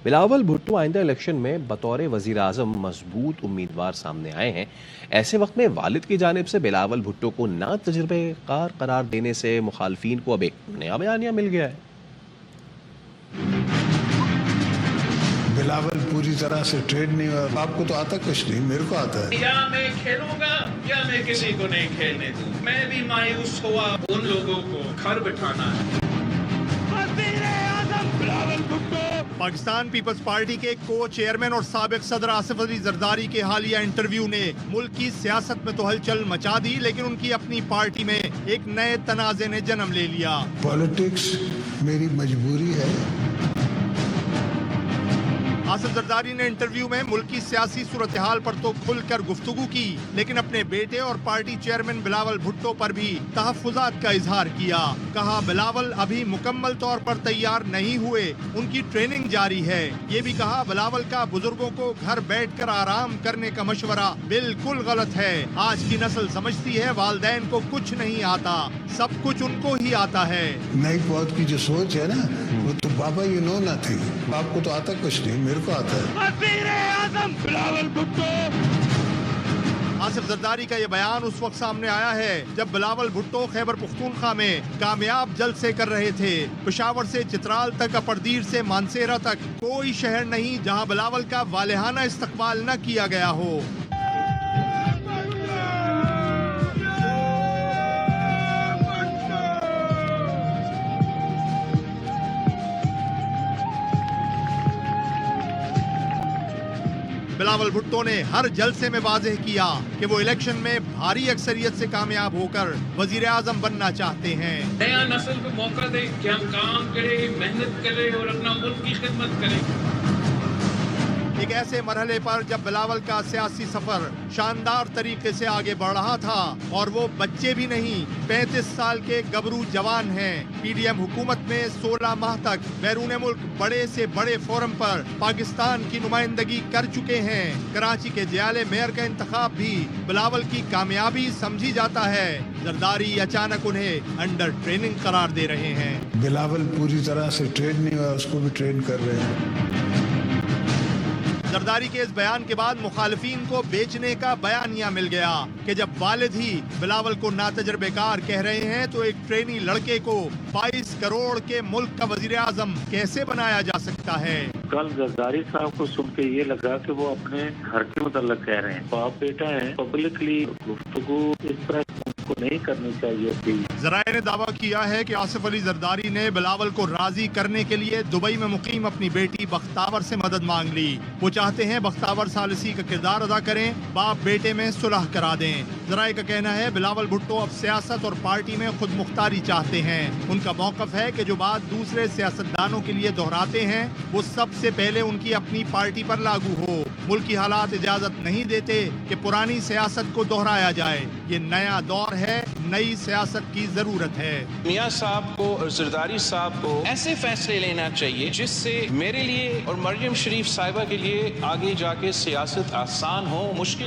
بلاول بھٹو آئندہ الیکشن میں بطور وزیر اعظم مضبوط امیدوار سامنے آئے ہیں۔ ایسے وقت میں والد کی جانب سے بلاول بھٹو کو نا تجربے کار قرار دینے سے مخالفین کو اب ایک نیا بیانیہ مل گیا ہے۔ بلاول پوری طرح سے ٹریڈ نہیں ہوا۔ آپ کو تو آتا کچھ نہیں، میرے کو آتا ہے۔ یا میں کھیلوں گا یا میں کسی کو نہیں کھیلنے دوں۔ میں بھی مایوس ہوا، ان لوگوں کو گھر بٹھانا ہے۔ پاکستان پیپلز پارٹی کے کو چیئرمین اور سابق صدر آصف علی زرداری کے حالیہ انٹرویو نے ملک کی سیاست میں تو ہلچل مچا دی، لیکن ان کی اپنی پارٹی میں ایک نئے تنازع نے جنم لے لیا۔ پالیٹکس میری مجبوری ہے۔ آصف زرداری نے انٹرویو میں ملک کی سیاسی صورتحال پر تو کھل کر گفتگو کی، لیکن اپنے بیٹے اور پارٹی چیئرمین بلاول بھٹو پر بھی تحفظات کا اظہار کیا۔ کہا بلاول ابھی مکمل طور پر تیار نہیں ہوئے، ان کی ٹریننگ جاری ہے۔ یہ بھی کہا بلاول کا بزرگوں کو گھر بیٹھ کر آرام کرنے کا مشورہ بالکل غلط ہے۔ آج کی نسل سمجھتی ہے والدین کو کچھ نہیں آتا، سب کچھ ان کو ہی آتا ہے۔ نئی پود کی جو سوچ ہے نا، وہ تو بابا یو نو نتھنگ، آپ کو تو آتا کچھ نہیں، میرے کو آتا ہے۔ وزیر اعظم بلاول بھٹو۔ آصف زرداری کا یہ بیان اس وقت سامنے آیا ہے جب بلاول بھٹو خیبر پختونخوا میں کامیاب جلسے کر رہے تھے۔ پشاور سے چترال تک، اپردیر سے مانسیرا تک کوئی شہر نہیں جہاں بلاول کا والہانہ استقبال نہ کیا گیا ہو۔ بلاول بھٹو نے ہر جلسے میں واضح کیا کہ وہ الیکشن میں بھاری اکثریت سے کامیاب ہو کر وزیر اعظم بننا چاہتے ہیں۔ نیا نسل کو موقع دے کہ ہم کام کریں، محنت کریں اور اپنا ملک کی خدمت کریں۔ ایک ایسے مرحلے پر جب بلاول کا سیاسی سفر شاندار طریقے سے آگے بڑھ رہا تھا اور وہ بچے بھی نہیں، 35 سال کے گبرو جوان ہیں۔ پی ڈی ایم حکومت میں 16 ماہ تک بیرون ملک بڑے سے بڑے فورم پر پاکستان کی نمائندگی کر چکے ہیں۔ کراچی کے جیالے میئر کا انتخاب بھی بلاول کی کامیابی سمجھی جاتا ہے۔ زرداری اچانک انہیں انڈر ٹریننگ قرار دے رہے ہیں۔ بلاول پوری طرح سے ٹریڈ نہیں ہوا، اس کو بھی ٹرین کر رہے ہیں۔ زرداری کے اس بیان کے بعد مخالفین کو بیچنے کا بیانیہ مل گیا کہ جب والد ہی بلاول کو ناتجربے کار کہہ رہے ہیں تو ایک ٹرینی لڑکے کو 22 کروڑ کے ملک کا وزیر اعظم کیسے بنایا جا سکتا ہے۔ کل زرداری صاحب کو سن کے یہ لگا کہ وہ اپنے گھر کے متعلق کہہ رہے ہیں۔ باپ بیٹا ہے، پبلکلی گفتگو اس طرح کو نہیں کرنی چاہیے تھی۔ ذرائع نے دعویٰ کیا ہے کہ آصف علی زرداری نے بلاول کو راضی کرنے کے لیے دبئی میں مقیم اپنی بیٹی بختاور سے مدد مانگ لی۔ وہ چاہتے ہیں بختاور ثالثی کا کردار ادا کریں، باپ بیٹے میں صلح کرا دیں۔ ذرائع کا کہنا ہے بلاول بھٹو اب سیاست اور پارٹی میں خود مختاری چاہتے ہیں۔ ان کا موقف ہے کہ جو بات دوسرے سیاستدانوں کے لیے دہراتے ہیں وہ سب سے پہلے ان کی اپنی پارٹی پر لاگو ہو۔ ملکی حالات اجازت نہیں دیتے کہ پرانی سیاست کو دہرایا جائے۔ یہ نیا دور ہے، نئی سیاست کی ضرورت ہے۔ میاں صاحب کو اور زرداری صاحب کو ایسے فیصلے لینا چاہیے جس سے میرے لیے اور مریم شریف صاحبہ کے لیے آگے جا کے سیاست آسان ہو، مشکل